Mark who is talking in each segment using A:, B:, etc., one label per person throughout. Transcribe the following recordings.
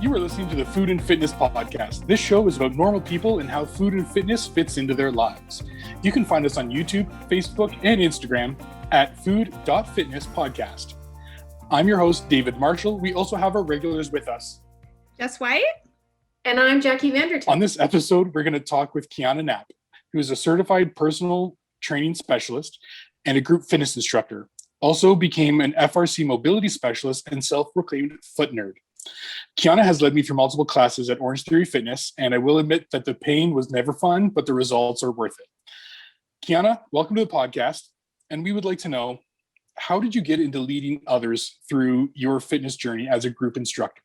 A: You are listening to the Food and Fitness Podcast. This show is about normal people and how food and fitness fits into their lives. You can find us on YouTube, Facebook, and Instagram at food.fitnesspodcast. I'm your host, David Marshall. We also have our regulars with us.
B: Jess White.
C: And I'm Jackie Vanderton.
A: On this episode, we're going to talk with Kianna Gnap, who is a certified personal training specialist and a group fitness instructor. Also became an FRC Mobility Specialist and self-proclaimed foot nerd. Kianna has led me through multiple classes at Orange Theory Fitness, and I will admit that the pain was never fun, but the results are worth it. Kianna, welcome to the podcast, and we would like to know, how did you get into leading others through your fitness journey as a group instructor?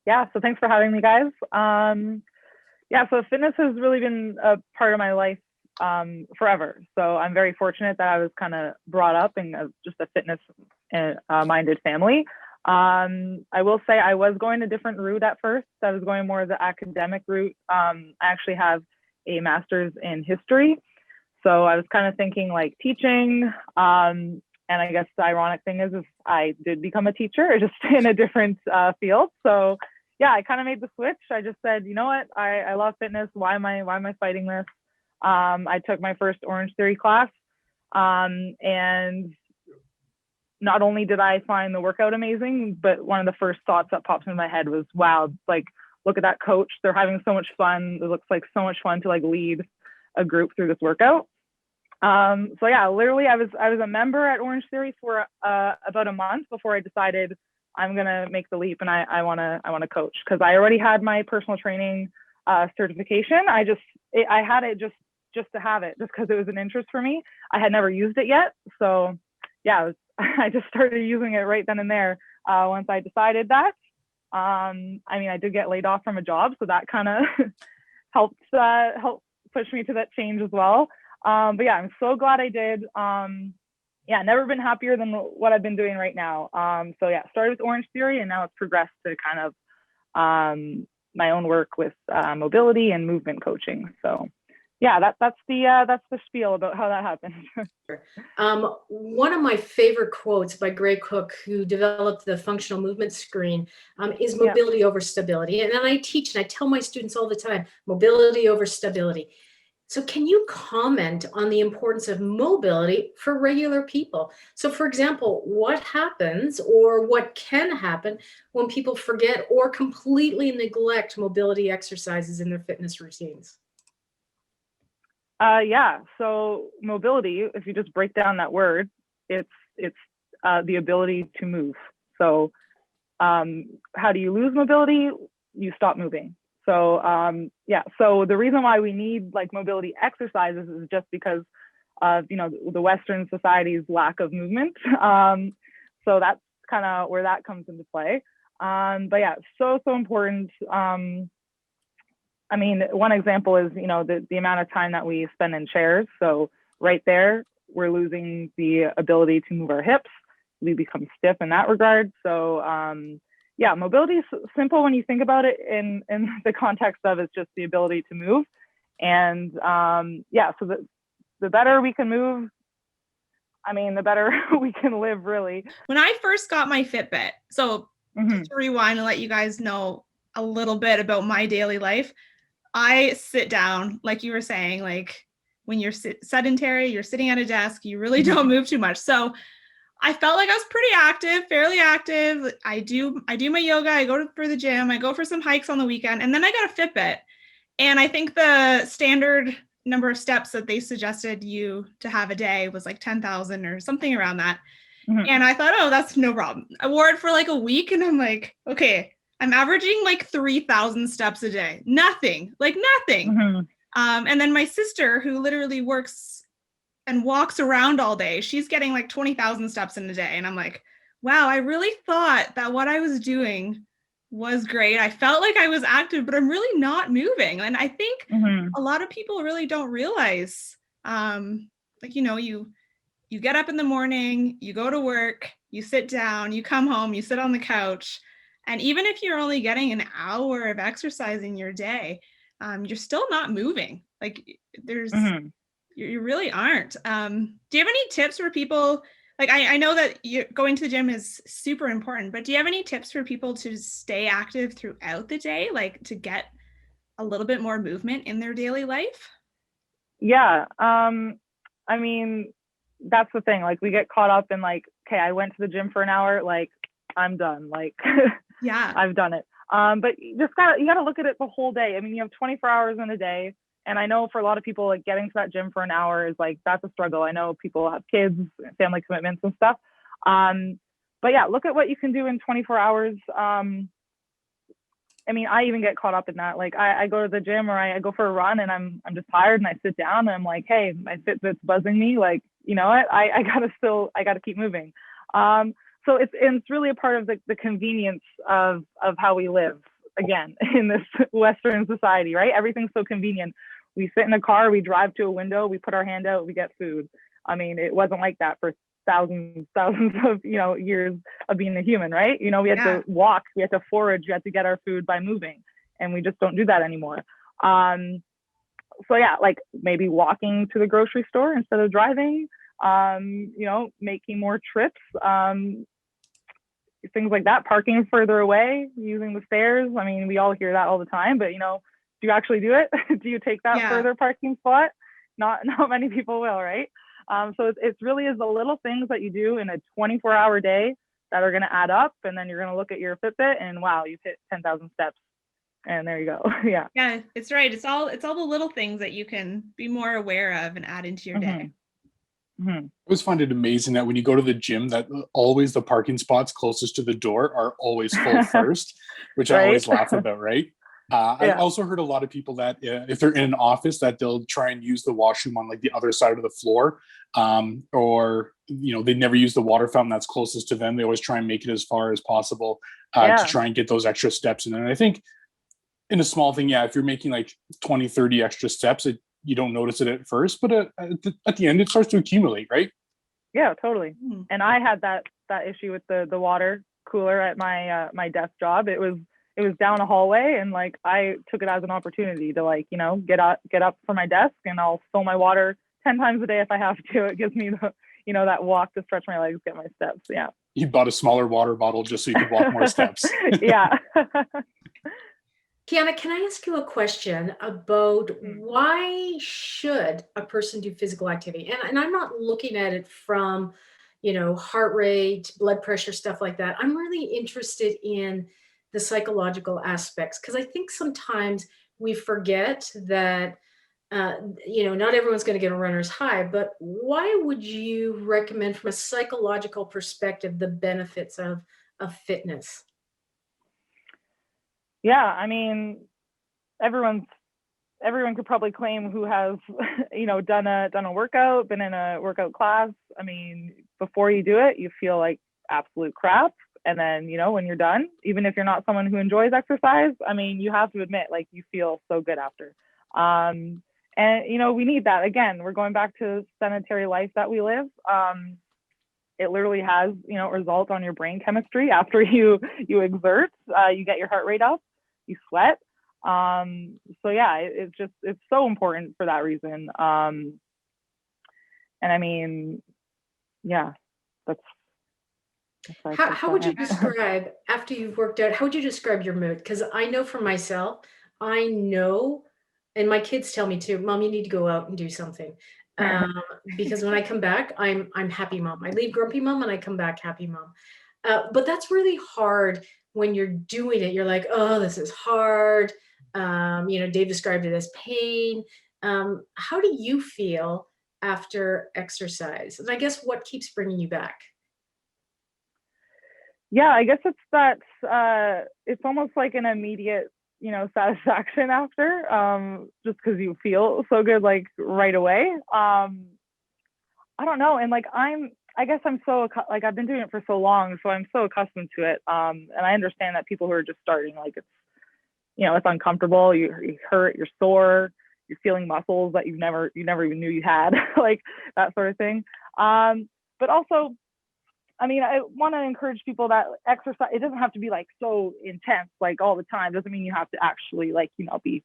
D: Yeah, so thanks for having me, guys. So fitness has really been a part of my life forever. So I'm very fortunate that I was kind of brought up in just a fitness-minded family. I will say I was going a different route at first. I was going more the academic route. I actually have a master's in history. So I was kind of thinking like teaching. And I guess the ironic thing is I did become a teacher, just in a different field. So yeah, I kind of made the switch. I just said, you know what, I love fitness. Why am I fighting this? I took my first Orange Theory class. And not only did I find the workout amazing, but one of the first thoughts that popped into my head was, wow, like, look at that coach. They're having so much fun. It looks like so much fun to like lead a group through this workout. So yeah, literally I was a member at Orange Theory for about a month before I decided I'm going to make the leap and I want to coach, because I already had my personal training certification. I had it just to have it, just because it was an interest for me. I had never used it yet. So yeah, I just started using it right then and there once I decided that. I mean, I did get laid off from a job, so that kind of helped push me to that change as well. But yeah, I'm so glad I did. Never been happier than what I've been doing right now. So yeah, started with Orange Theory, and now it's progressed to kind of my own work with mobility and movement coaching. So yeah, that's the spiel about how that happened.
C: One of my favorite quotes by Gray Cook, who developed the functional movement screen, is mobility over stability. And then I teach and I tell my students all the time, mobility over stability. So can you comment on the importance of mobility for regular people? So for example, what happens or what can happen when people forget or completely neglect mobility exercises in their fitness routines?
D: So mobility, if you just break down that word, it's the ability to move. So how do you lose mobility? You stop moving. So so the reason why we need like mobility exercises is just because of the Western society's lack of movement. So that's kind of where that comes into play. But yeah, so important. I mean, one example is, the amount of time that we spend in chairs. So right there, we're losing the ability to move our hips. We become stiff in that regard. So mobility is simple when you think about it in the context of it's just the ability to move. And so the better we can move, I mean, the better we can live, really.
B: When I first got my Fitbit, so just to rewind and let you guys know a little bit about my daily life, I sit down, like you were saying, like when you're sedentary, you're sitting at a desk, you really don't move too much. So I felt like I was pretty active, fairly active. I do my yoga, I go for the gym, I go for some hikes on the weekend, and then I got a Fitbit. And I think the standard number of steps that they suggested you to have a day was like 10,000 or something around that. And I thought, oh, that's no problem. I wore it for like a week and I'm like, okay, I'm averaging like 3,000 steps a day. Nothing. And then my sister, who literally works and walks around all day, she's getting like 20,000 steps in a day. And I'm like, wow, I really thought that what I was doing was great. I felt like I was active, but I'm really not moving. And I think a lot of people really don't realize, you get up in the morning, you go to work, you sit down, you come home, you sit on the couch, And even if you're only getting an hour of exercise in your day, you're still not moving. Like there's, you really aren't. Do you have any tips for people? Like I know that going to the gym is super important, but do you have any tips for people to stay active throughout the day, like to get a little bit more movement in their daily life?
D: Yeah. I mean, that's the thing. Like we get caught up in like, okay, I went to the gym for an hour, like I'm done. Like
B: yeah,
D: I've done it. But you gotta look at it the whole day. I mean, you have 24 hours in a day. And I know for a lot of people, like getting to that gym for an hour is like, that's a struggle. I know people have kids, family commitments and stuff. But yeah, look at what you can do in 24 hours. I mean, I even get caught up in that. Like I go to the gym or I go for a run and I'm just tired and I sit down and I'm like, hey, my Fitbit's buzzing me. Like, you know what? I gotta keep moving. So it's really a part of the convenience of how we live again in this Western society, right? Everything's so convenient. We sit in a car, we drive to a window, we put our hand out, we get food. I mean, it wasn't like that for thousands of years of being a human, right? We had to walk, we had to forage, we had to get our food by moving, and we just don't do that anymore. So yeah, like maybe walking to the grocery store instead of driving, making more trips, things like that, parking further away, using the stairs. I mean, we all hear that all the time, but do you actually do it? Do you take that further parking spot? Not many people will, right? So it really is the little things that you do in a 24-hour day that are going to add up, and then you're going to look at your Fitbit and wow, you've hit 10,000 steps, and there you go.
B: Yeah, it's right. It's all the little things that you can be more aware of and add into your day.
A: I always find it amazing that when you go to the gym, that always the parking spots closest to the door are always full first, which I always laugh about, right? I also heard a lot of people that if they're in an office that they'll try and use the washroom on like the other side of the floor, or they never use the water fountain that's closest to them. They always try and make it as far as possible to try and get those extra steps in. And I think in a small thing, if you're making like 20, 30 extra steps, you don't notice it at first, but at the end it starts to accumulate, right?
D: Yeah, totally. And I had that issue with the water cooler at my desk job. It was down a hallway, and like I took it as an opportunity to like get up from my desk, and I'll fill my water 10 times a day if I have to. It gives me the that walk to stretch my legs, get my steps. Yeah.
A: You bought a smaller water bottle just so you could walk more steps.
D: Yeah.
C: Kianna, can I ask you a question about why should a person do physical activity? And I'm not looking at it from, heart rate, blood pressure, stuff like that. I'm really interested in the psychological aspects, because I think sometimes we forget that, not everyone's going to get a runner's high, but why would you recommend from a psychological perspective the benefits of fitness?
D: Yeah, I mean, everyone could probably claim who has, done a workout, been in a workout class. I mean, before you do it, you feel like absolute crap. And then, when you're done, even if you're not someone who enjoys exercise, I mean, you have to admit, like, you feel so good after. And, we need that. Again, we're going back to sedentary life that we live. It literally has, results on your brain chemistry after you exert. You get your heart rate up, you sweat. So yeah, it's so important for that reason. And I mean, yeah, that's
C: how would you describe after you've worked out, how would you describe your mood? Because I know for myself, and my kids tell me too, Mom, you need to go out and do something. Because when I come back, I'm happy mom. I leave grumpy mom and I come back happy mom. But that's really hard when you're doing it. You're like, oh, this is hard. Dave described it as pain. How do you feel after exercise? And I guess what keeps bringing you back?
D: Yeah, I guess it's that it's almost like an immediate satisfaction after, just because you feel so good like right away. I don't know, and like I guess I'm so like I've been doing it for so long, so I'm so accustomed to it. And I understand that people who are just starting, like it's it's uncomfortable. You hurt, you're sore, you're feeling muscles that you never even knew you had, like that sort of thing. But also, I mean, I want to encourage people that exercise, it doesn't have to be like so intense, like all the time. Doesn't mean you have to actually like, be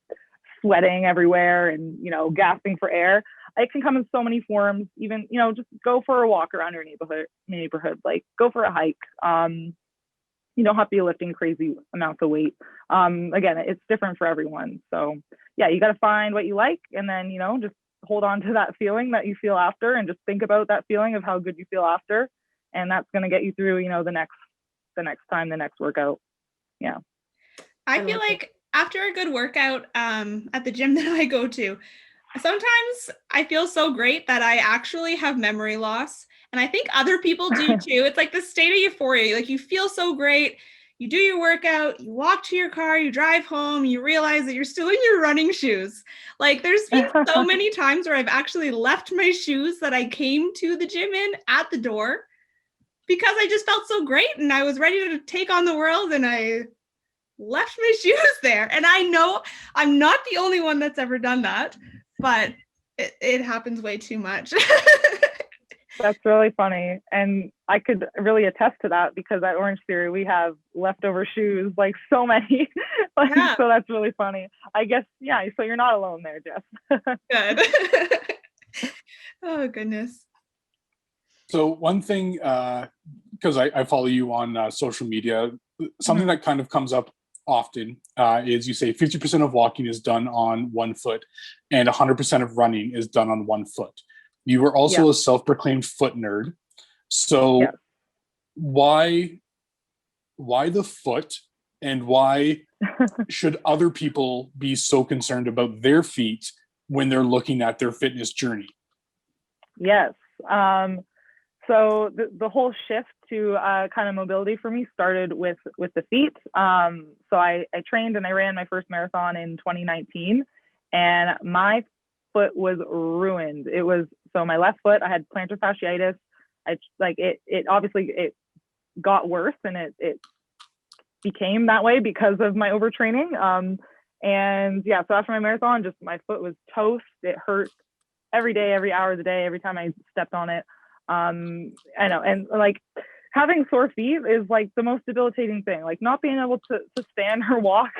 D: sweating everywhere and, gasping for air. It can come in so many forms, even, just go for a walk around your neighborhood, like go for a hike. You don't have to be lifting crazy amounts of weight. Again, it's different for everyone. So yeah, you got to find what you like, and then, just hold on to that feeling that you feel after, and just think about that feeling of how good you feel after. And that's going to get you through, the next time, the next workout. Yeah.
B: I feel like after a good workout at the gym that I go to, sometimes I feel so great that I actually have memory loss. And I think other people do too. It's like the state of euphoria. Like you feel so great. You do your workout, you walk to your car, you drive home, you realize that you're still in your running shoes. Like there's been so many times where I've actually left my shoes that I came to the gym in at the door because I just felt so great and I was ready to take on the world, and I left my shoes there. And I know I'm not the only one that's ever done that, but it happens way too much.
D: That's really funny. And I could really attest to that, because at Orange Theory, we have leftover shoes, like so many.
B: Yeah.
D: So that's really funny. I guess, yeah, so you're not alone there, Jess.
B: Good. Oh, goodness.
A: So one thing, because I follow you on social media, something that kind of comes up often is you say 50% of walking is done on one foot and 100% of running is done on one foot. You were also a self-proclaimed foot nerd. So why the foot, and why should other people be so concerned about their feet when they're looking at their fitness journey?
D: Yes. So the whole shift to kind of mobility for me started with the feet. So I trained and I ran my first marathon in 2019, and my foot was ruined. It was, so my left foot, I had plantar fasciitis. It obviously got worse, and it became that way because of my overtraining. And yeah, so after my marathon, just my foot was toast. It hurt every day, every hour of the day, every time I stepped on it. I know, and like having sore feet is like the most debilitating thing. Like not being able to stand or walk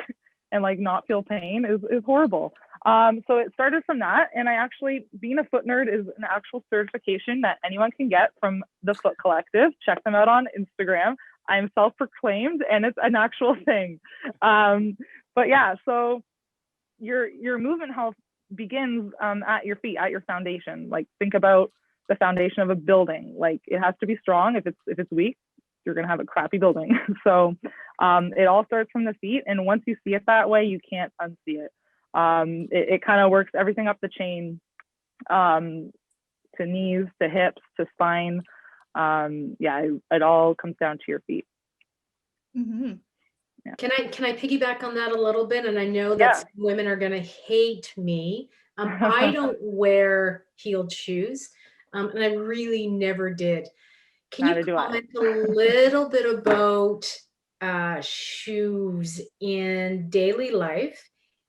D: and like not feel pain is horrible. So it started from that, and I actually, being a foot nerd is an actual certification that anyone can get from the Foot Collective. Check them out on Instagram. I'm self-proclaimed, and it's an actual thing. But yeah, so your movement health begins at your feet, at your foundation. Like think about the foundation of a building. Like it has to be strong. If it's weak, you're gonna have a crappy building. So it all starts from the feet, and once you see it that way, you can't unsee it. It kind of works everything up the chain, to knees, to hips, to spine. It all comes down to your feet.
B: Mm-hmm.
C: Yeah. Can I piggyback on that a little bit? And I know that some women are going to hate me. I don't wear heeled shoes, and I really never did. Can you comment a little bit about shoes in daily life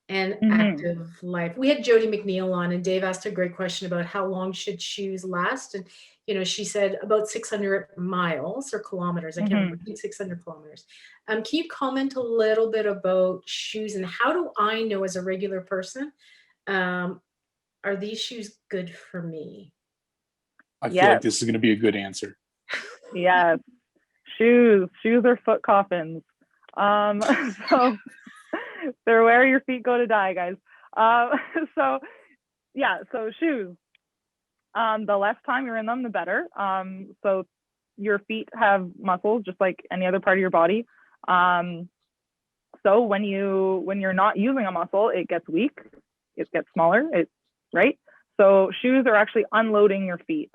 C: and active life? We had Jody McNeil on, and Dave asked a great question about how long should shoes last. And, she said about 600 miles or kilometers. I can't remember, 600 kilometers. Can you comment a little bit about shoes, and how do I know as a regular person, are these shoes good for me?
A: I feel like this is going to be a good answer.
D: Yes. Shoes are foot coffins. So they're where your feet go to die, guys. So shoes. The less time you're in them, the better. So your feet have muscles just like any other part of your body. So when you're not using a muscle, it gets weak, it gets smaller, right? So shoes are actually unloading your feet.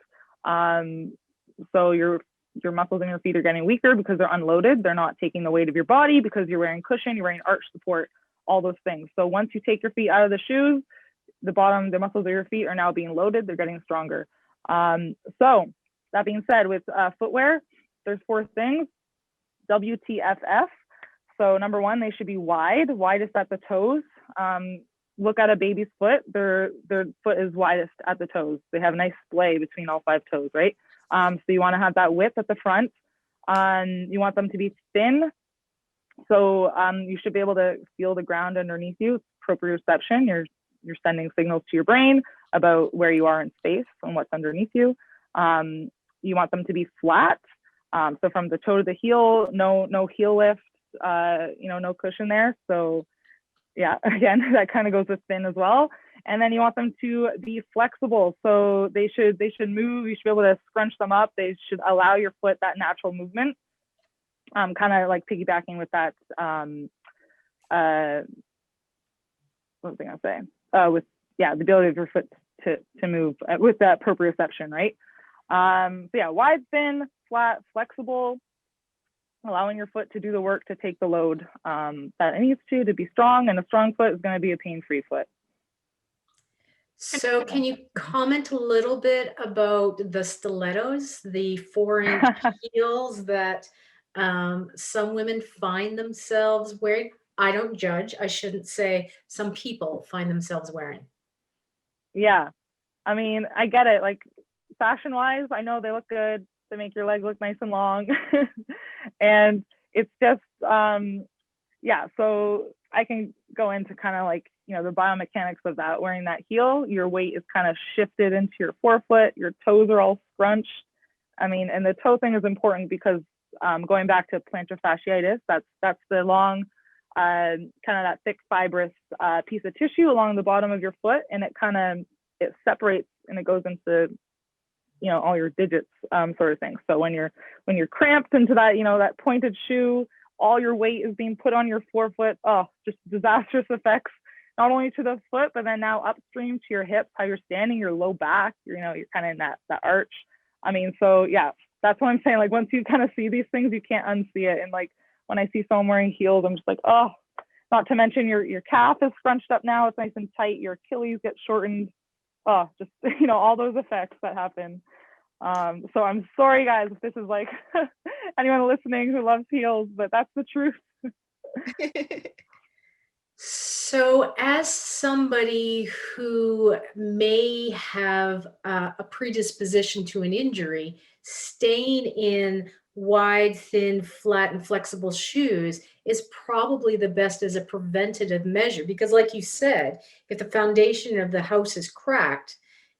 D: So your muscles in your feet are getting weaker because they're unloaded. They're not taking the weight of your body because you're wearing cushion, you're wearing arch support, all those things. So once you take your feet out of the shoes, the muscles of your feet are now being loaded. They're getting stronger. So that being said, with footwear, there's 4 things. WTFF. So number 1, they should be widest at the toes. Look at a baby's foot. Their foot is widest at the toes. They have a nice splay between all 5 toes, right? So you want to have that width at the front. You want them to be thin. So you should be able to feel the ground underneath you. Proprioception, you're sending signals to your brain about where you are in space and what's underneath you. You want them to be flat. So from the toe to the heel, no heel lift, no cushion there. So yeah, again, that kind of goes with thin as well. And then you want them to be flexible. So they should move. You should be able to scrunch them up. They should allow your foot that natural movement. Kind of like piggybacking with that. What was I gonna say? The ability of your foot to move with that proprioception, right? So yeah, wide, thin, flat, flexible, allowing your foot to do the work, to take the load that it needs to be strong. And a strong foot is going to be a pain-free foot.
C: So can you comment a little bit about the stilettos, the 4-inch heels that some women find themselves wearing? I don't judge. I shouldn't say some people find themselves wearing.
D: Yeah. I mean, I get it. Like fashion-wise, I know they look good. They make your legs look nice and long. And it's just, so I can go into kind of like, the biomechanics of that. Wearing that heel, your weight is kind of shifted into your forefoot. Your toes are all scrunched. I mean, and the toe thing is important because going back to plantar fasciitis, that's the long, kind of that thick fibrous piece of tissue along the bottom of your foot, and it separates and it goes into all your digits, sort of thing. So when you're cramped into that, that pointed shoe, all your weight is being put on your forefoot. Oh, just disastrous effects, not only to the foot, but then now upstream to your hips, how you're standing, your low back, you're kind of in that arch. I mean, so yeah, that's what I'm saying. Like once you kind of see these things, you can't unsee it. And like when I see someone wearing heels, I'm just like, oh, not to mention your calf is scrunched up now. It's nice and tight. Your Achilles get shortened. Oh, just, all those effects that happen. So I'm sorry guys, if this is like anyone listening who loves heels, but that's the truth.
C: So as somebody who may have a predisposition to an injury, staying in wide, thin, flat, and flexible shoes is probably the best as a preventative measure. Because like you said, if the foundation of the house is cracked,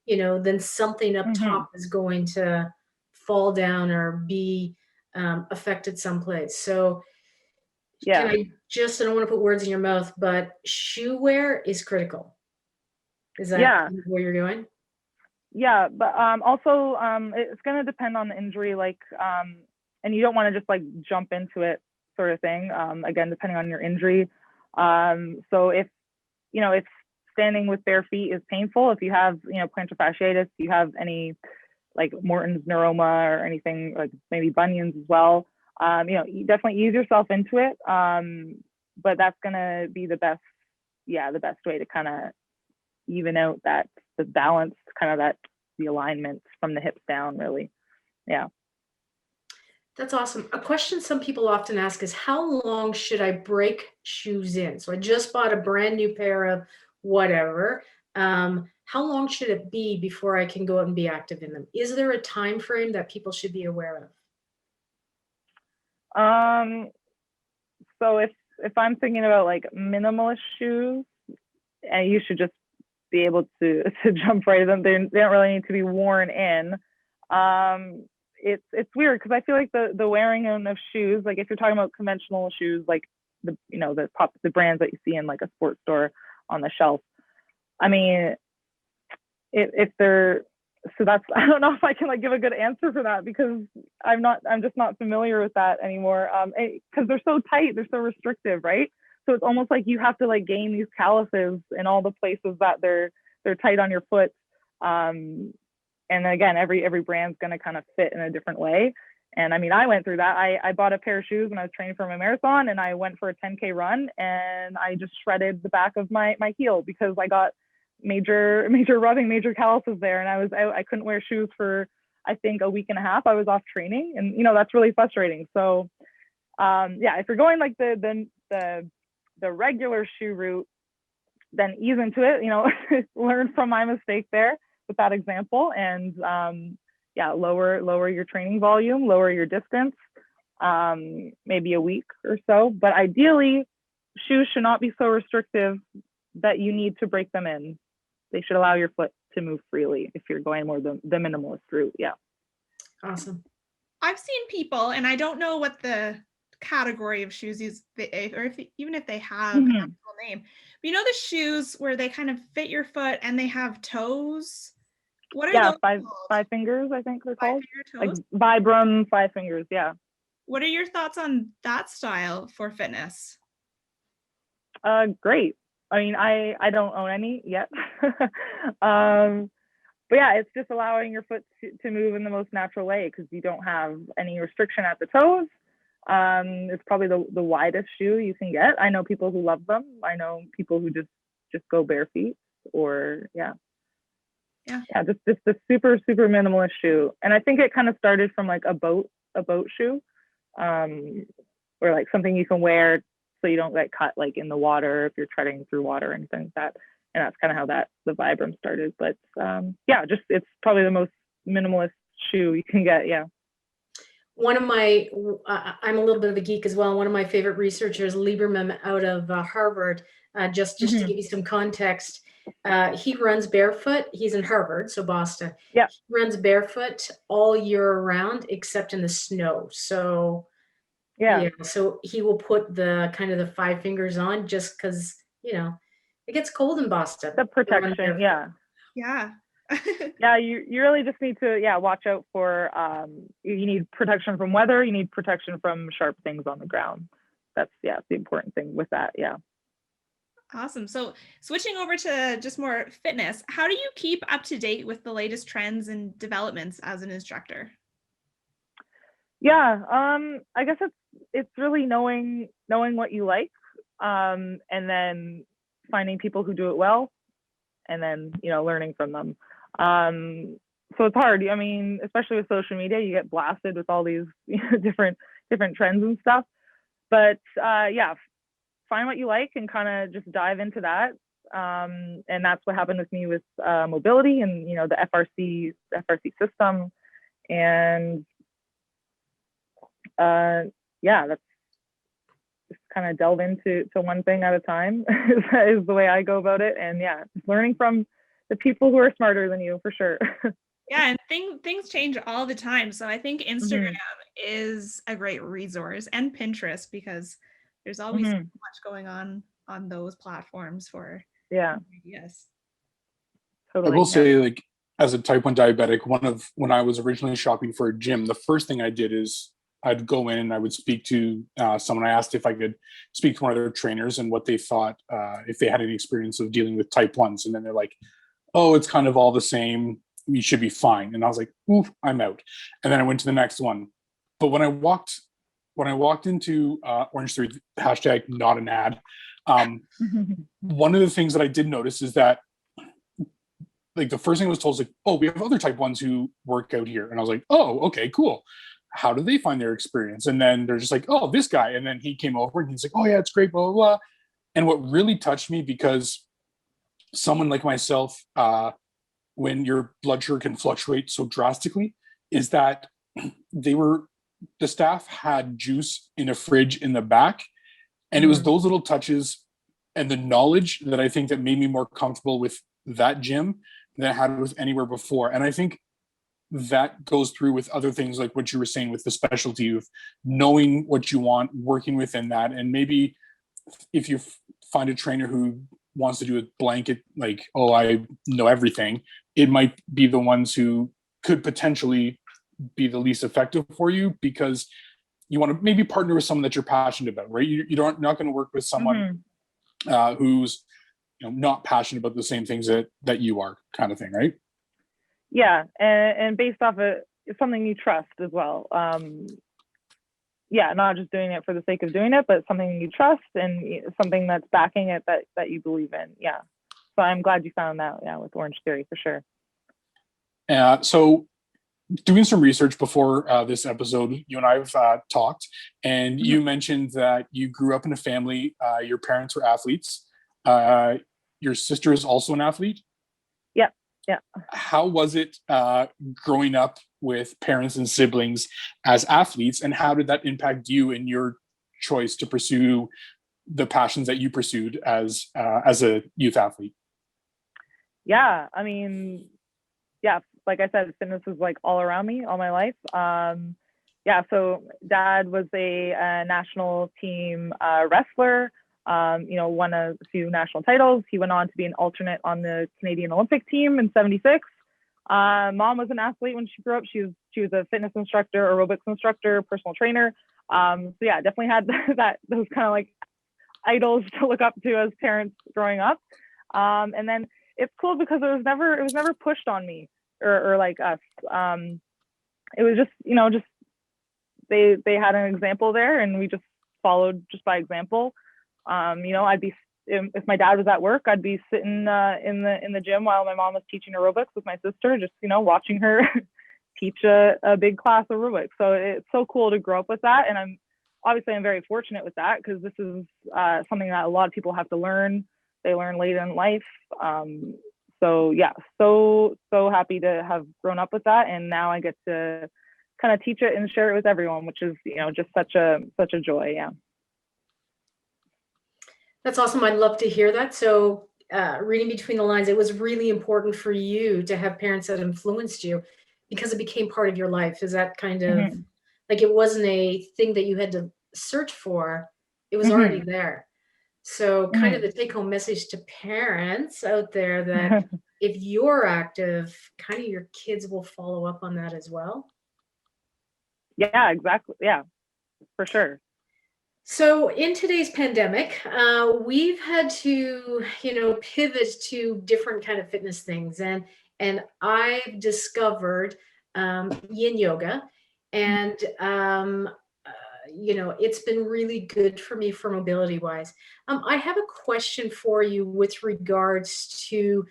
C: then something up top is going to fall down or be affected someplace. So
D: Yeah.
C: I don't want to put words in your mouth, but shoe wear is critical. Is that where you're going?
D: Yeah, but also it's going to depend on the injury, like, and you don't want to just like jump into it, sort of thing. Again, depending on your injury. So if standing with bare feet is painful, if you have plantar fasciitis, you have any like Morton's neuroma or anything, like maybe bunions as well, you definitely ease yourself into it. But that's gonna be the best way to kind of even out the balance, kind of the alignment from the hips down, really. Yeah.
C: That's awesome. A question some people often ask is, how long should I break shoes in? So I just bought a brand new pair of whatever. How long should it be before I can go out and be active in them? Is there a time frame that people should be aware of?
D: So if I'm thinking about like minimalist shoes, and you should just be able to jump right in them. They don't really need to be worn in. It's weird because I feel like the wearing of shoes, like if you're talking about conventional shoes, like the brands that you see in like a sports store on the shelf. I mean, if they're, so that's, I don't know if I can like give a good answer for that because I'm just not familiar with that anymore. Because they're so tight, they're so restrictive, right? So it's almost like you have to like gain these calluses in all the places that they're tight on your foot. And again, every brand's going to kind of fit in a different way. And I mean, I went through that. I bought a pair of shoes when I was training for my marathon, and I went for a 10K run, and I just shredded the back of my heel because I got major rubbing, major calluses there. And I couldn't wear shoes for, I think, a week and a half. I was off training, and that's really frustrating. So if you're going like the regular shoe route, then ease into it, learn from my mistake there with that example, and lower your training volume, lower your distance, maybe a week or so. But ideally, shoes should not be so restrictive that you need to break them in. They should allow your foot to move freely if you're going more the minimalist route. Yeah.
C: Awesome.
B: I've seen people, and I don't know what the category of shoes is, or even if they have an actual name. But you know the shoes where they kind of fit your foot and they have toes? What are those called?
D: Five fingers, I think they're called.
B: Five-finger toes?
D: Like Vibram 5 fingers, yeah.
B: What are your thoughts on that style for fitness?
D: Great. I mean, I don't own any yet. But yeah, it's just allowing your foot to move in the most natural way because you don't have any restriction at the toes. It's probably the widest shoe you can get. I know people who love them. I know people who just go bare feet or just the super minimalist shoe. And I think it kind of started from like a boat shoe, or like something you can wear so you don't get cut like in the water if you're treading through water and things like that. And that's kind of how the Vibram started. But it's probably the most minimalist shoe you can get. Yeah.
C: One of my, I'm a little bit of a geek as well. One of my favorite researchers, Lieberman out of Harvard, just to give you some context, he runs barefoot. He's in Harvard, so Boston.
D: Yeah.
C: He runs barefoot all year round, except in the snow. So so he will put the kind of the 5 fingers on just because, it gets cold in Boston.
D: The protection, yeah.
B: Yeah.
D: Yeah, you really just need to watch out for you need protection from weather, you need protection from sharp things on the ground. That's the important thing with that. Yeah.
B: Awesome. So switching over to just more fitness, how do you keep up to date with the latest trends and developments as an instructor?
D: Yeah, I guess it's really knowing what you like, and then finding people who do it well, and then learning from them. So it's hard. I mean, especially with social media, you get blasted with all these different trends and stuff. But find what you like and kind of just dive into that. And that's what happened with me with mobility and the FRC system, and that's just kind of delve into one thing at a time is the way I go about it. And learning from the people who are smarter than you, for sure.
B: Yeah, and things change all the time. So I think Instagram is a great resource, and Pinterest, because there's always so much going on those platforms for ideas.
A: Totally, I will say, like, as a type 1 diabetic, when I was originally shopping for a gym, the first thing I did is I'd go in and I would speak to someone. I asked if I could speak to one of their trainers and what they thought, if they had any experience of dealing with type 1s. And then they're like, oh, it's kind of all the same. You should be fine. And I was like, oof, I'm out. And then I went to the next one. But when I walked into Orange 3, hashtag not an ad, one of the things that I did notice is that, like, the first thing I was told was like, oh, we have other type 1s who work out here. And I was like, oh, okay, cool. How do they find their experience? And then they're just like, oh, this guy. And then he came over and he's like, oh yeah, it's great, blah, blah, blah. And what really touched me, because someone like myself, when your blood sugar can fluctuate so drastically, is that the staff had juice in a fridge in the back. And it was those little touches and the knowledge that I think that made me more comfortable with that gym than I had with anywhere before. And I think that goes through with other things, like what you were saying with the specialty of knowing what you want, working within that. And maybe if you find a trainer who wants to do a blanket, like, oh, I know everything, it might be the ones who could potentially be the least effective for you, because you want to maybe partner with someone that you're passionate about, right? You're not going to work with someone who's not passionate about the same things that you are, kind of thing, right?
D: Yeah, and based off of something you trust as well. Not just doing it for the sake of doing it, but something you trust and something that's backing it that you believe in. Yeah. So I'm glad you found that, with Orange Theory, for sure.
A: So doing some research before this episode, you and I have talked, and you mentioned that you grew up in a family, your parents were athletes. Your sister is also an athlete.
D: Yeah.
A: How was it growing up with parents and siblings as athletes, and how did that impact you in your choice to pursue the passions that you pursued as a youth athlete?
D: Yeah, I mean, yeah, like I said, fitness is like all around me all my life. Yeah, so dad was a national team wrestler, won a few national titles. He went on to be an alternate on the Canadian Olympic team in '76. Mom was an athlete when she grew up. She was a fitness instructor, aerobics instructor, personal trainer. So yeah, definitely had those kind of like idols to look up to as parents growing up. And then it's cool because it was never pushed on me or like us. It was just, they had an example there and we just followed just by example. I'd be, if my dad was at work, I'd be sitting in the gym while my mom was teaching aerobics with my sister, just, watching her teach a big class of aerobics. So it's so cool to grow up with that. And I'm very fortunate with that because this is something that a lot of people have to learn. They learn later in life. So yeah, so happy to have grown up with that. And now I get to kind of teach it and share it with everyone, which is, just such a joy. Yeah.
C: That's awesome. I'd love to hear that. So reading between the lines, it was really important for you to have parents that influenced you because it became part of your life. Is that kind of like, it wasn't a thing that you had to search for, it was already there. So kind of the take home message to parents out there that if you're active, kind of your kids will follow up on that as well.
D: Yeah, exactly. Yeah, for sure.
C: So in today's pandemic, we've had to, pivot to different kind of fitness things. And I've discovered yin yoga. And, it's been really good for me for mobility wise. I have a question for you with regards to,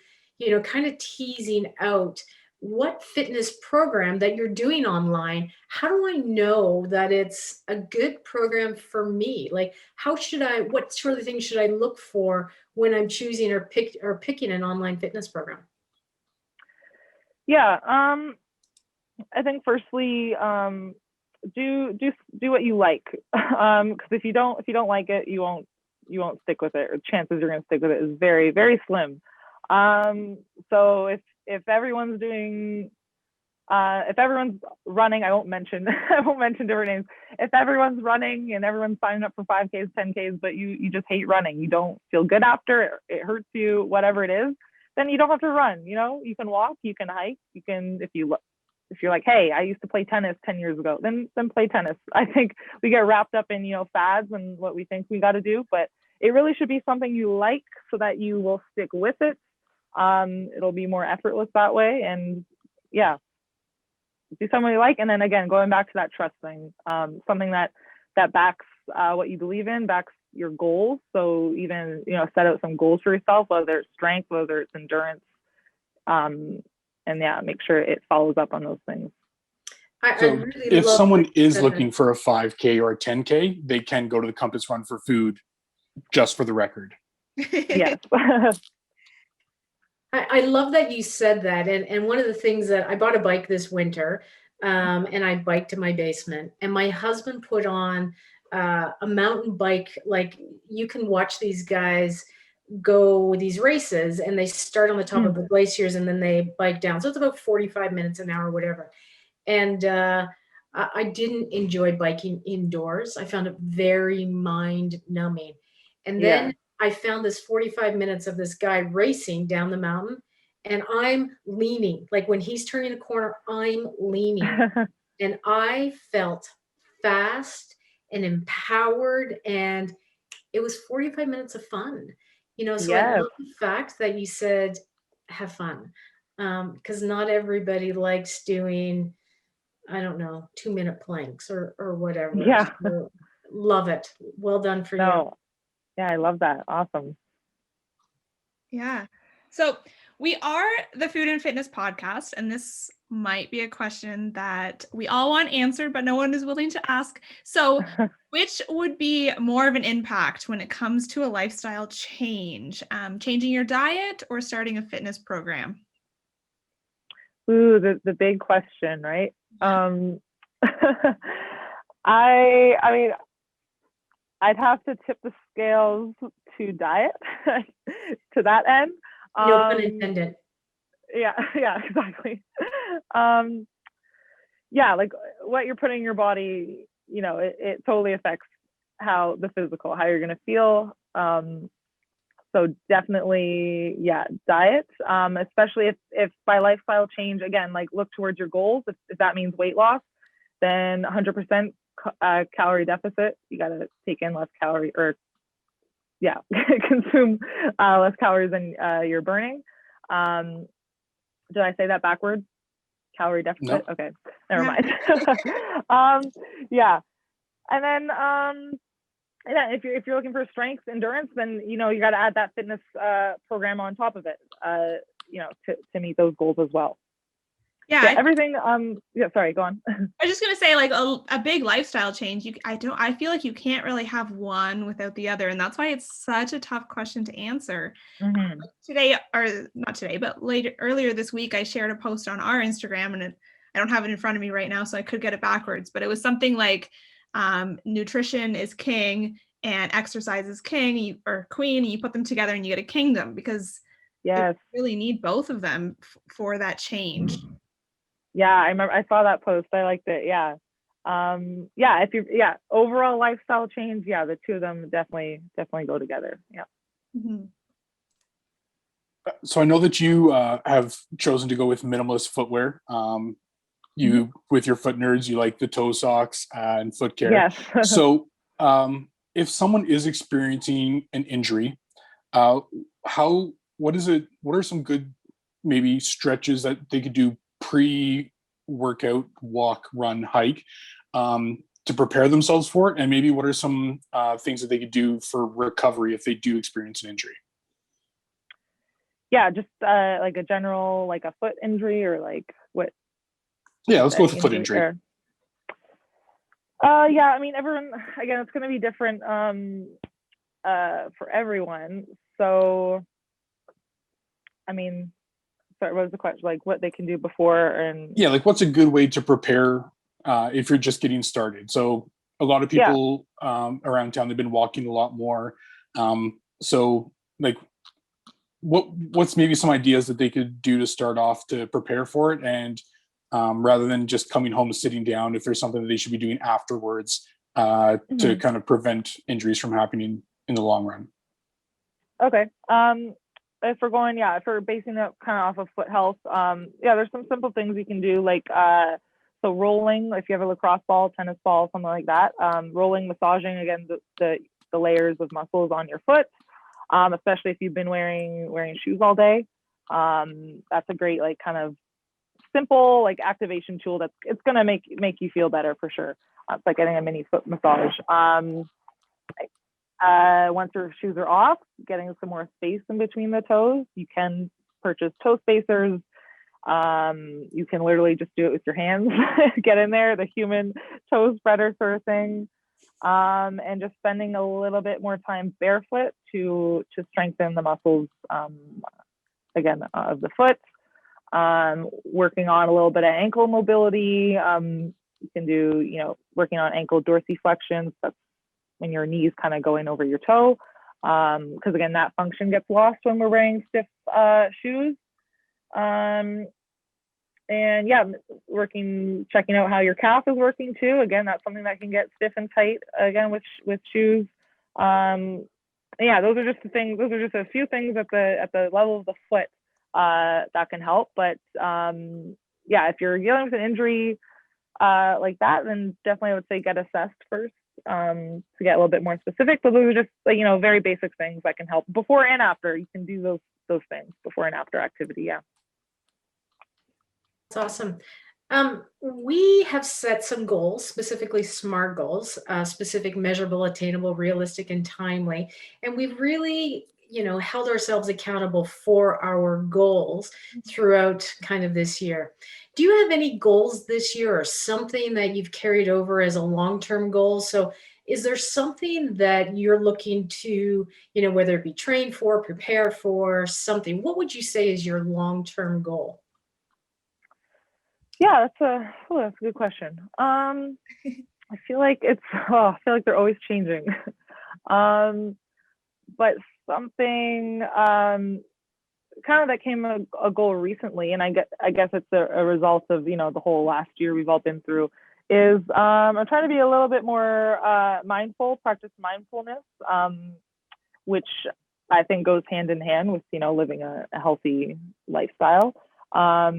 C: kind of teasing out what fitness program that you're doing online. How do I know that it's a good program for me? Like, what sort of things should I look for when I'm choosing or picking an online fitness program?
D: Yeah. I think firstly, do what you like. Because if you don't like it, you won't stick with it, or chances you're going to stick with it is very, very slim. So if everyone's doing, if everyone's running, I won't mention different names. If everyone's running and everyone's signing up for 5Ks, 10Ks, but you just hate running, you don't feel good after, it hurts you, whatever it is, then you don't have to run. You can walk, you can hike, you can, if you're like, hey, I used to play tennis 10 years ago, then play tennis. I think we get wrapped up in, fads and what we think we got to do, but it really should be something you like so that you will stick with it. It'll be more effortless that way. And yeah, do something you like. And then again, going back to that trust thing, something that backs what you believe in, backs your goals. So even, set out some goals for yourself, whether it's strength, whether it's endurance, and yeah, make sure it follows up on those things.
C: I really
A: if
C: love
A: someone is looking for a 5K or a 10K, they can go to the Compass Run for Food, just for the record.
D: Yes.
C: I love that you said that. And one of the things that I bought a bike this winter, and I biked to my basement, and my husband put on a mountain bike. Like, you can watch these guys go these races and they start on the top of the glaciers and then they bike down. So it's about 45 minutes an hour, whatever. And I didn't enjoy biking indoors. I found it very mind numbing. And then I found this 45 minutes of this guy racing down the mountain, and I'm leaning. Like, when he's turning a corner, I'm leaning. And I felt fast and empowered, and it was 45 minutes of fun. So I love the fact that you said, have fun. Because not everybody likes doing, I don't know, 2-minute planks or whatever.
D: Yeah.
C: So, love it. Well done for you.
D: Yeah, I love that. Awesome.
B: Yeah. So we are the Food and Fitness Podcast, and this might be a question that we all want answered, but no one is willing to ask. So which would be more of an impact when it comes to a lifestyle change, changing your diet or starting a fitness program?
D: Ooh, the big question, right? Um, I mean, I'd have to tip the scales to diet to that end.
C: No pun intended.
D: Yeah, exactly. Yeah, like what you're putting in your body, it totally affects how how you're going to feel. So definitely, yeah, diet, especially if by lifestyle change, again, like look towards your goals. If that means weight loss, then 100% calorie deficit. You got to take in less calorie, or yeah, consume less calories than you're burning. Did I say that backwards? Calorie deficit?
A: No.
D: Okay, never mind. Yeah. And then, yeah, if you're looking for strength, endurance, then, you got to add that fitness program on top of it, to meet those goals as well.
B: Yeah,
D: everything. Yeah, sorry, go on.
B: I was just gonna say, like a big lifestyle change. I feel like you can't really have one without the other, and that's why it's such a tough question to answer.
D: Mm-hmm.
B: Today, or not today, but earlier this week, I shared a post on our Instagram, and I don't have it in front of me right now, so I could get it backwards. But it was something like, nutrition is king and exercise is king, or queen, and you put them together and you get a kingdom, because
D: Yes,
B: you really need both of them for that change.
D: yeah, I remember, I saw that post. I liked it. Yeah. Yeah, overall lifestyle change, yeah, the two of them definitely go together. Yeah.
B: Mm-hmm.
A: So I know that you have chosen to go with minimalist footwear. With your foot nerds, you like the toe socks and foot care.
D: Yes.
A: So if someone is experiencing an injury, what are some good maybe stretches that they could do pre-workout, walk, run, hike, to prepare themselves for it? And maybe what are some things that they could do for recovery if they do experience an injury?
D: Yeah, just like a general, like a foot injury, or like what?
A: Yeah, let's go with the foot injury.
D: Yeah, I mean, everyone, again, it's going to be different for everyone. So, I mean, sorry, what was the question? Like what they can do before? And
A: yeah, like what's a good way to prepare if you're just getting started? So a lot of people around town, they've been walking a lot more. So like what's maybe some ideas that they could do to start off to prepare for it, and rather than just coming home and sitting down, if there's something that they should be doing afterwards to kind of prevent injuries from happening in the long run?
D: Okay. If we're basing it kind of off of foot health, there's some simple things you can do, like so rolling, if you have a lacrosse ball, tennis ball, something like that. Rolling, massaging, again, the layers of muscles on your foot, especially if you've been wearing shoes all day. That's a great, like, kind of simple, like, activation tool it's gonna make you feel better for sure. It's like getting a mini foot massage. Once your shoes are off, getting some more space in between the toes, you can purchase toe spacers. You can literally just do it with your hands, get in there, the human toe spreader sort of thing, and just spending a little bit more time barefoot to strengthen the muscles, again, of the foot. Working on a little bit of ankle mobility. You can do, working on ankle dorsiflexions. That's when your knees kind of going over your toe, because again, that function gets lost when we're wearing stiff shoes. And yeah, checking out how your calf is working too. Again, that's something that can get stiff and tight again with shoes. Yeah, those are just the things. Those are just a few things at the level of the foot that can help. But yeah, if you're dealing with an injury like that, then definitely I would say get assessed first, to get a little bit more specific. But those are just, very basic things that can help before and after. You can do those things before and after activity. Yeah.
C: That's awesome. We have set some goals, specifically SMART goals, specific, measurable, attainable, realistic, and timely. And we've really, held ourselves accountable for our goals throughout kind of this year. Do you have any goals this year, or something that you've carried over as a long-term goal? So is there something that you're looking to, whether it be train for, prepare for, something? What would you say is your long-term goal?
D: Yeah, that's a good question. I feel like they're always changing. But something kind of that came a goal recently, and I guess it's a result of the whole last year we've all been through. Is I'm trying to be a little bit more mindful, practice mindfulness, which I think goes hand in hand with living a healthy lifestyle. I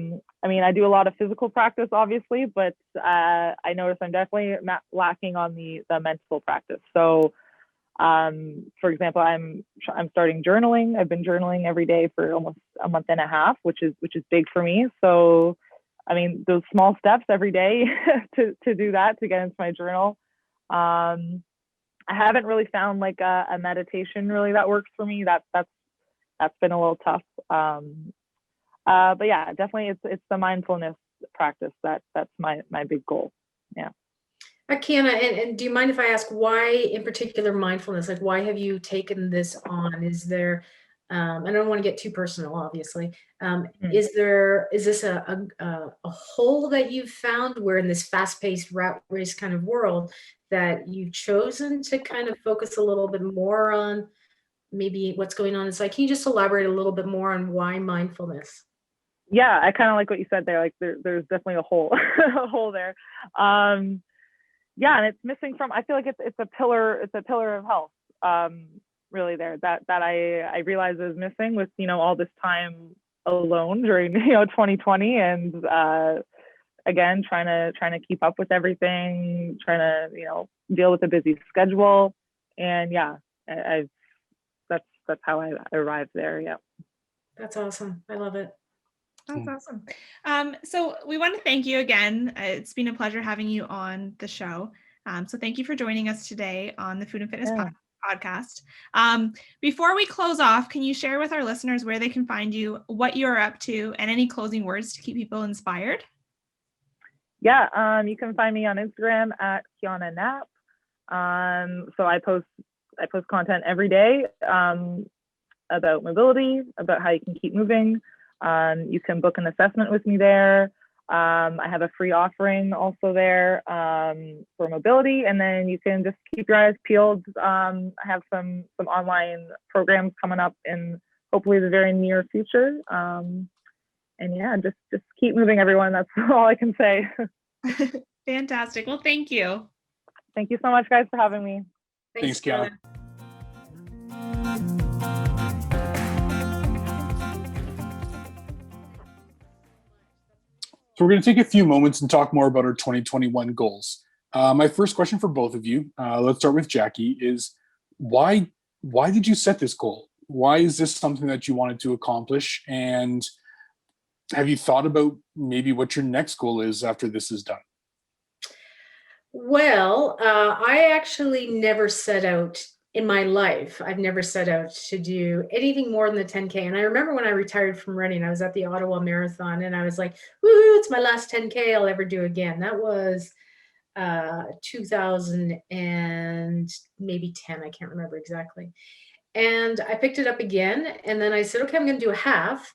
D: mean, I do a lot of physical practice, obviously, but I notice I'm definitely lacking on the mental practice. So, for example, I'm starting journaling. I've been journaling every day for almost a month and a half, which is big for me. So, I mean, those small steps every day to do that, to get into my journal. I haven't really found like a meditation really that works for me. That's been a little tough. But yeah, definitely it's the mindfulness practice that's my big goal. Yeah.
C: Kianna, and do you mind if I ask why in particular mindfulness? Like, why have you taken this on? Is there, I don't want to get too personal, obviously. Is this a hole that you've found where in this fast-paced rat race kind of world that you've chosen to kind of focus a little bit more on maybe what's going on inside? Can you just elaborate a little bit more on why mindfulness?
D: Yeah, I kind of like what you said there. Like there's definitely a hole, a hole there. Yeah, and it's missing from. I feel like it's a pillar. It's a pillar of health. Really, there that I realize is missing with all this time alone during 2020, and again trying to keep up with everything, trying to deal with a busy schedule, and yeah, that's how I arrived there. Yeah.
C: That's awesome. I love it.
B: That's awesome. So we want to thank you again. It's been a pleasure having you on the show. So thank you for joining us today on the Food and Fitness podcast. Before we close off, can you share with our listeners where they can find you, what you're up to, and any closing words to keep people inspired?
D: Yeah, you can find me on Instagram at Kianna Gnap. So I post content every day about mobility, about how you can keep moving. You can book an assessment with me there. I have a free offering also there for mobility, and then you can just keep your eyes peeled. I have some online programs coming up in hopefully the very near future. And yeah, just keep moving, everyone. That's all I can say.
B: Fantastic. Well, thank you.
D: Thank you so much, guys, for having me.
A: Thanks, Kianna. So we're going to take a few moments and talk more about our 2021 goals. My first question for both of you, let's start with Jackie, is why did you set this goal? Why is this something that you wanted to accomplish? And have you thought about maybe what your next goal is after this is done?
C: Well, I actually never set out in my life. I've never set out to do anything more than the 10K. And I remember when I retired from running, I was at the Ottawa Marathon and I was like, woohoo, it's my last 10K I'll ever do again. That was 2000 and maybe 10. I can't remember exactly. And I picked it up again. And then I said, okay, I'm going to do a half.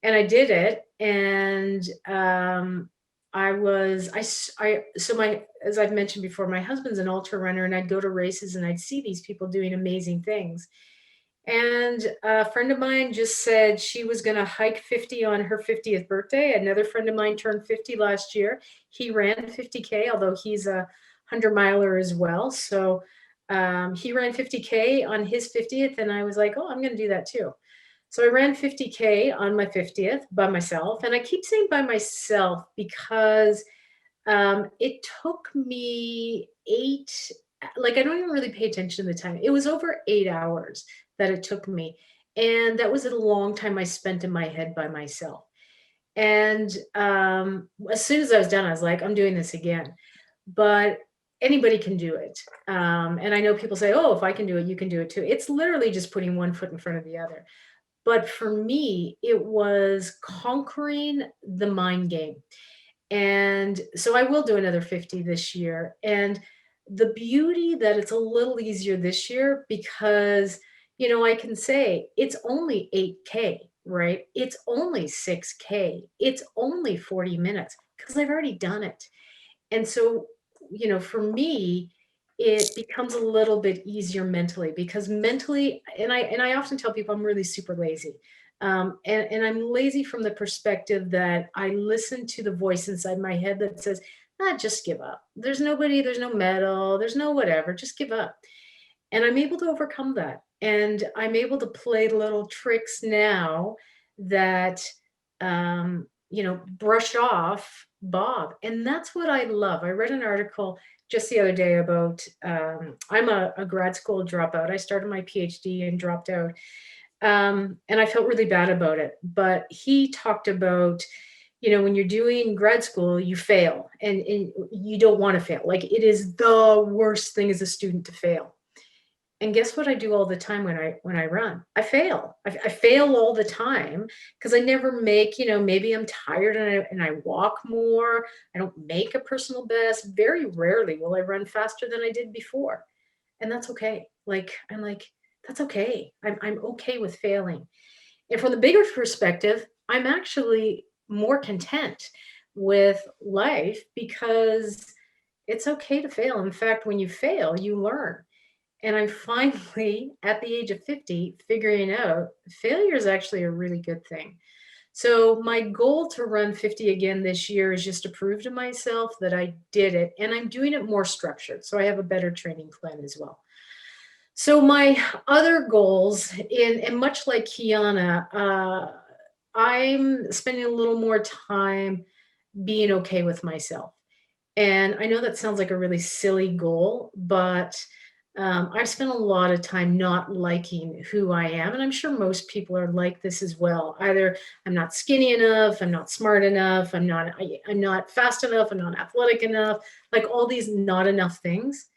C: And I did it. And as I've mentioned before, my husband's an ultra runner and I'd go to races and I'd see these people doing amazing things. And a friend of mine just said she was going to hike 50 on her 50th birthday. Another friend of mine turned 50 last year. He ran 50K, although he's a 100-miler as well. So he ran 50K on his 50th. And I was like, oh, I'm going to do that too. So I ran 50K on my 50th by myself. And I keep saying by myself because it took me I don't even really pay attention to the time. It was over 8 hours that it took me. And that was a long time I spent in my head by myself. And as soon as I was done, I was like, I'm doing this again. But anybody can do it. And I know people say, oh, if I can do it, you can do it too. It's literally just putting one foot in front of the other. But for me, it was conquering the mind game. And so I will do another 50 this year. And the beauty that it's a little easier this year because, I can say it's only 8K, right? It's only 6K. It's only 40 minutes Because I've already done it. And so, for me, it becomes a little bit easier mentally, because mentally, and I often tell people I'm really super lazy. And I'm lazy from the perspective that I listen to the voice inside my head that says, just give up. There's nobody, there's no medal, there's no whatever, just give up. And I'm able to overcome that. And I'm able to play little tricks now that, brush off Bob. And that's what I love. I read an article just the other day about, I'm a grad school dropout. I started my PhD and dropped out. And I felt really bad about it. But he talked about, when you're doing grad school, you fail, and you don't want to fail. Like, it is the worst thing as a student to fail. And guess what I do all the time when I run? I fail. I fail all the time because I never make, maybe I'm tired and I walk more. I don't make a personal best. Very rarely will I run faster than I did before. And that's okay. I'm like, that's okay. I'm okay with failing. And from the bigger perspective, I'm actually more content with life because it's okay to fail. In fact, when you fail, you learn. And I'm finally, at the age of 50, figuring out failure is actually a really good thing. So my goal to run 50 again this year is just to prove to myself that I did it, and I'm doing it more structured. So I have a better training plan as well. So my other goals, and much like Kianna, I'm spending a little more time being okay with myself. And I know that sounds like a really silly goal, but I've spent a lot of time not liking who I am. And I'm sure most people are like this as well. Either I'm not skinny enough, I'm not smart enough, I'm not fast enough, I'm not athletic enough, like all these not enough things.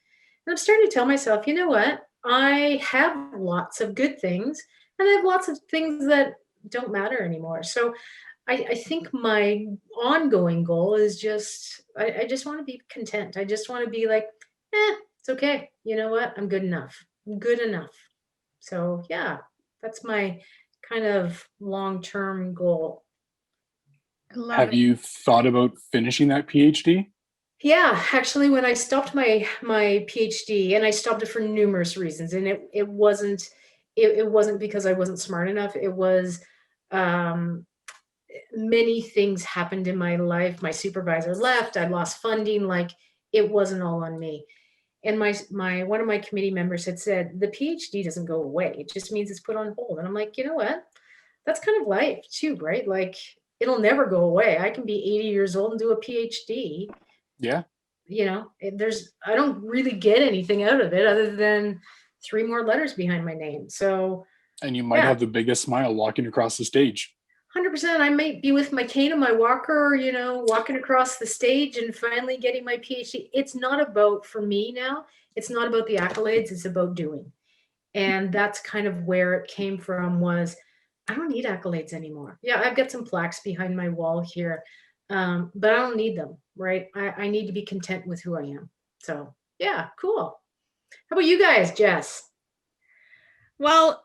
C: And I'm starting to tell myself, you know what? I have lots of good things, and I have lots of things that don't matter anymore. So I think my ongoing goal is I just want to be content. I just want to be like, it's okay. You know what? I'm good enough. I'm good enough. So yeah, that's my kind of long-term goal.
B: I love
A: Have
B: it.
A: you thought about finishing that PhD?
C: Yeah, actually, when I stopped my PhD, and I stopped it for numerous reasons, and it wasn't because I wasn't smart enough. It was many things happened in my life. My supervisor left. I lost funding. Like, it wasn't all on me. And my one of my committee members had said, the PhD doesn't go away. It just means it's put on hold. And I'm like, you know what? That's kind of life too, right? Like, it'll never go away. I can be 80 years old and do a PhD.
A: Yeah.
C: I don't really get anything out of it other than 3 more letters behind my name. So,
A: And you might have the biggest smile walking across the stage.
C: 100%. I might be with my cane and my walker, walking across the stage and finally getting my PhD. It's not about, for me now, it's not about the accolades. It's about doing. And that's kind of where it came from, was I don't need accolades anymore. Yeah, I've got some plaques behind my wall here, but I don't need them, right? I need to be content with who I am. So yeah, cool. How about you guys, Jess?
B: Well,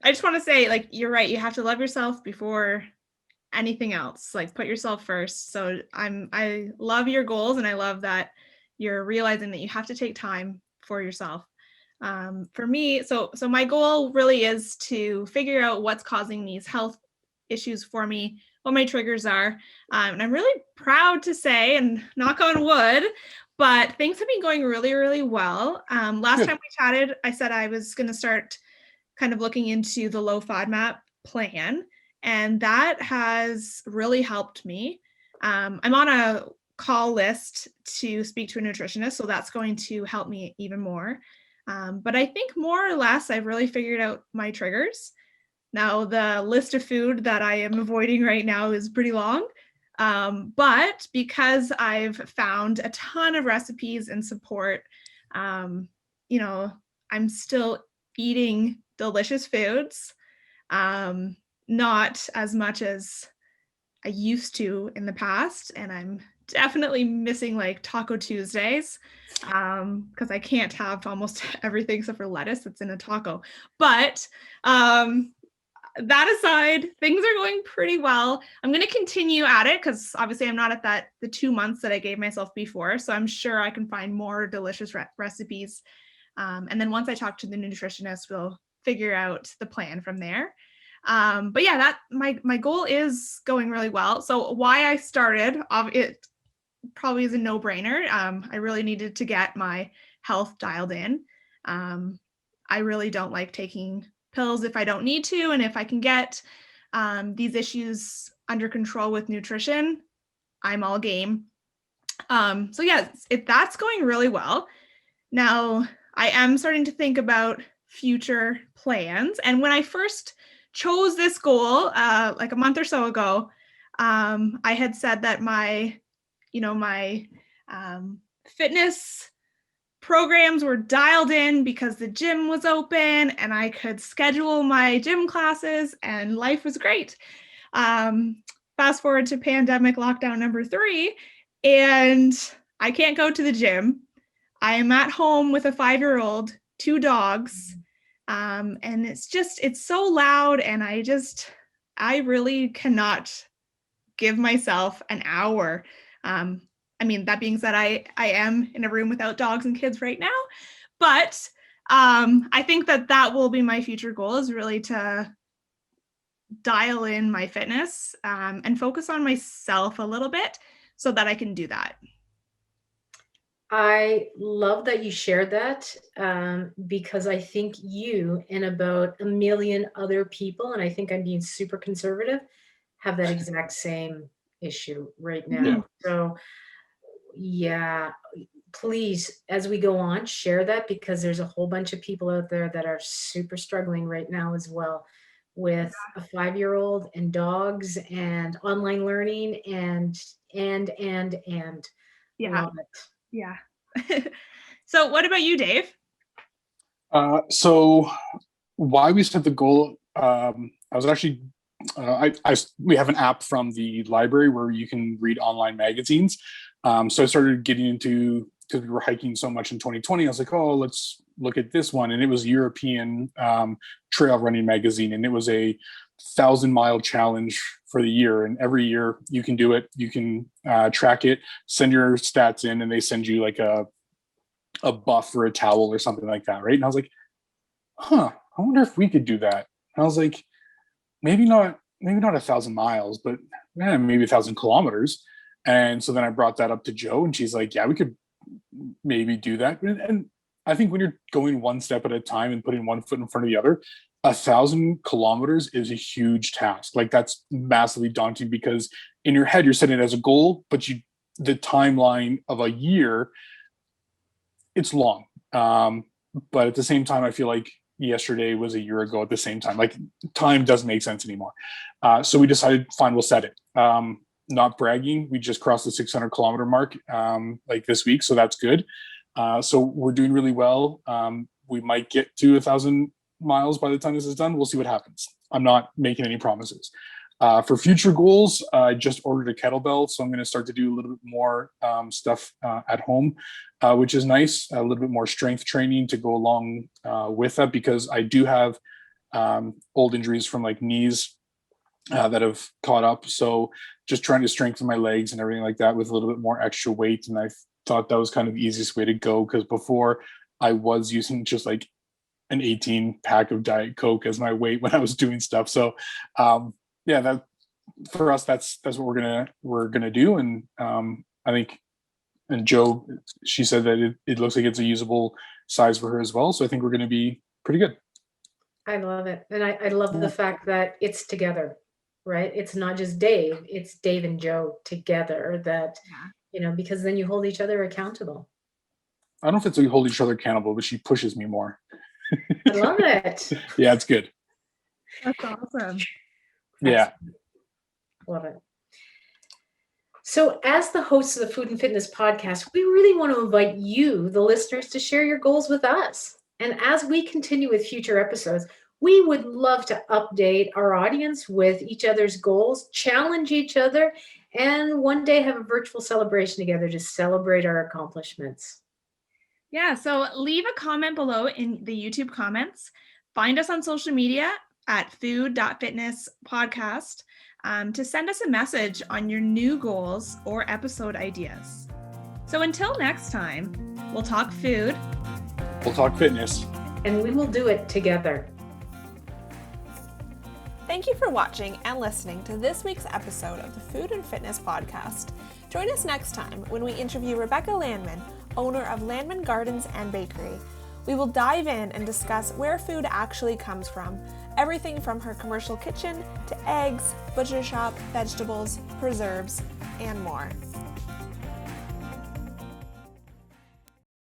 B: I just want to say, like, you're right. You have to love yourself before anything else. Like, put yourself first. So I love your goals, and I love that you're realizing that you have to take time for yourself. For me, so my goal really is to figure out what's causing these health issues for me, what my triggers are. And I'm really proud to say, and knock on wood, but things have been going really, really well. Last time we chatted, I said I was going to start kind of looking into the low FODMAP plan, and that has really helped me. I'm on a call list to speak to a nutritionist, so that's going to help me even more. But I think more or less I've really figured out my triggers. Now, the list of food that I am avoiding right now is pretty long, but because I've found a ton of recipes and support, I'm still eating delicious foods, not as much as I used to in the past, and I'm definitely missing like Taco Tuesdays, because I can't have almost everything except for lettuce that's in a taco. But that aside, things are going pretty well. I'm going to continue at it because obviously I'm not at the 2 months that I gave myself before. So I'm sure I can find more delicious recipes. And then once I talk to the nutritionist, we'll figure out the plan from there. But yeah, that my goal is going really well. So why I started, it probably is a no-brainer. I really needed to get my health dialed in. I really don't like taking pills if I don't need to, and if I can get these issues under control with nutrition, I'm all game. So yeah, that's going really well. Now I am starting to think about future plans, and when I first chose this goal like a month or so ago, I had said that my fitness programs were dialed in because the gym was open and I could schedule my gym classes and life was great. Fast forward to pandemic lockdown number 3, and I can't go to the gym. I am at home with a 5-year-old, 2 dogs, and it's so loud, and I really cannot give myself an hour. I mean, that being said, I am in a room without dogs and kids right now, but I think that will be my future goal, is really to dial in my fitness and focus on myself a little bit so that I can do that.
C: I love that you shared that because I think you and about a million other people, and I think I'm being super conservative, have that exact same issue right now.
A: Yeah.
C: So yeah, please, as we go on, share that, because there's a whole bunch of people out there that are super struggling right now as well with a 5-year-old and dogs and online learning and
B: Yeah.
C: love it.
B: Yeah. So what about you, Dave?
A: So why we set the goal, I was actually, we have an app from the library where you can read online magazines. So I started getting into, because we were hiking so much in 2020, I was like, oh, let's look at this one. And it was a European trail running magazine. And it was a 1,000-mile challenge for the year. And every year you can do it. You can track it, send your stats in, and they send you like a buff or a towel or something like that, right? And I was like, I wonder if we could do that. And I was like, maybe not 1,000 miles, but maybe 1,000 kilometers. And so then I brought that up to Jo, and she's like, yeah, we could maybe do that. And I think when you're going one step at a time and putting one foot in front of the other, 1,000 kilometers is a huge task. Like, that's massively daunting, because in your head you're setting it as a goal, but the timeline of a year, it's long. But at the same time, I feel like yesterday was a year ago at the same time. Like, time doesn't make sense anymore. So we decided, fine, we'll set it. Not bragging, we just crossed the 600 kilometer mark like this week, so that's good. So we're doing really well. We might get to 1,000 miles by the time this is done. We'll see what happens. I'm not making any promises. For future goals, I just ordered a kettlebell, so I'm going to start to do a little bit more stuff at home, which is nice. A little bit more strength training to go along with that, because I do have old injuries from like knees that have caught up. So just trying to strengthen my legs and everything like that with a little bit more extra weight. And I thought that was kind of the easiest way to go, because before I was using just like an 18-pack of Diet Coke as my weight when I was doing stuff. So yeah, that for us, that's what we're gonna do. And I think, and Jo, she said that it looks like it's a usable size for her as well. So I think we're gonna be pretty good.
C: I love it. And I love the fact that it's together, right? It's not just Dave, it's Dave and Jo together that, because then you hold each other accountable.
A: I don't know if it's we hold each other accountable, but she pushes me more.
C: I love it.
A: Yeah, it's good.
B: That's awesome.
A: Yeah.
C: Love it. So as the hosts of the Food and Fitness podcast, we really want to invite you, the listeners, to share your goals with us. And as we continue with future episodes, we would love to update our audience with each other's goals, challenge each other, and one day have a virtual celebration together to celebrate our accomplishments.
B: Yeah, so leave a comment below in the YouTube comments. Find us on social media, at food.fitnesspodcast to send us a message on your new goals or episode ideas. So until next time, we'll talk food.
A: We'll talk fitness.
C: And we will do it together.
E: Thank you for watching and listening to this week's episode of the Food and Fitness Podcast. Join us next time when we interview Rebecca Landman, owner of Landman Gardens and Bakery. We will dive in and discuss where food actually comes from, everything from her commercial kitchen to eggs, butcher shop, vegetables, preserves, and more.